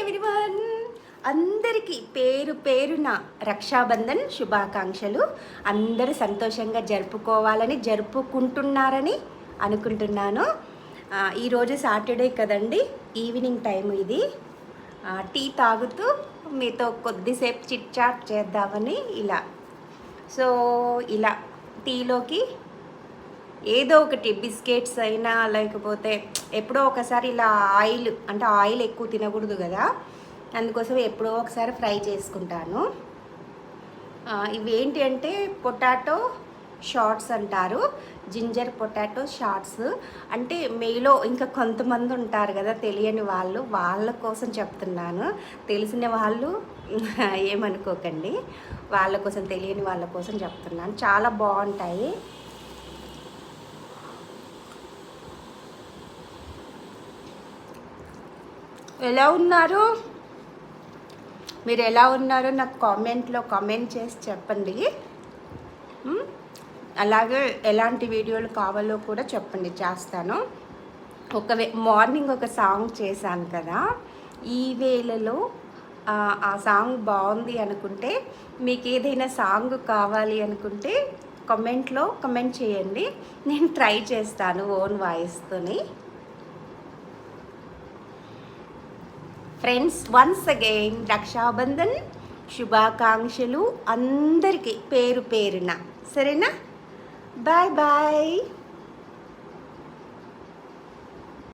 Everyone, అందరికీ పేరు పేరున రక్షాబంధన్ శుభాకాంక్షలు. అందరూ సంతోషంగా జరుపుకుంటున్నారని అనుకుంటున్నాను. ఈరోజు సాటర్డే కదండి, ఈవినింగ్ టైం ఇది. టీ తాగుతూ మీతో కొద్దిసేపు చిట్ చాట్ చేద్దామని ఇలా టీలోకి ఏదో ఒకటి బిస్కెట్స్ అయినా, లేకపోతే ఎప్పుడో ఒకసారి ఇలా ఆయిల్ ఎక్కువ తినకూడదు కదా, అందుకోసం ఎప్పుడో ఒకసారి ఫ్రై చేసుకుంటాను. ఇవి ఏంటి అంటే పొటాటో షార్ట్స్ అంటారు, జింజర్ పొటాటో షార్ట్స్. అంటే మీలో ఇంకా కొంతమంది ఉంటారు కదా తెలియని వాళ్ళ కోసం చెప్తున్నాను. తెలిసిన వాళ్ళు ఏమనుకోకండి, వాళ్ళ కోసం, తెలియని వాళ్ళ కోసం చెప్తున్నాను. చాలా బాగుంటాయి. ఎలా ఉన్నారు మీరు? ఎలా ఉన్నారో నాకు కామెంట్ చేసి చెప్పండి. అలాగే ఎలాంటి వీడియోలు కావాలో కూడా చెప్పండి, చేస్తాను. మార్నింగ్ ఒక సాంగ్ చేశాను కదా, ఈ వేళలో ఆ సాంగ్ బాగుంది అనుకుంటే, మీకు ఏదైనా సాంగ్ కావాలి అనుకుంటే కమెంట్ చేయండి, నేను ట్రై చేస్తాను ఓన్ వాయిస్తోని. ఫ్రెండ్స్, వన్స్ అగైన్ రక్షాబంధన్ శుభాకాంక్షలు అందరికీ పేరు పేరున. సరేనా? Bye bye.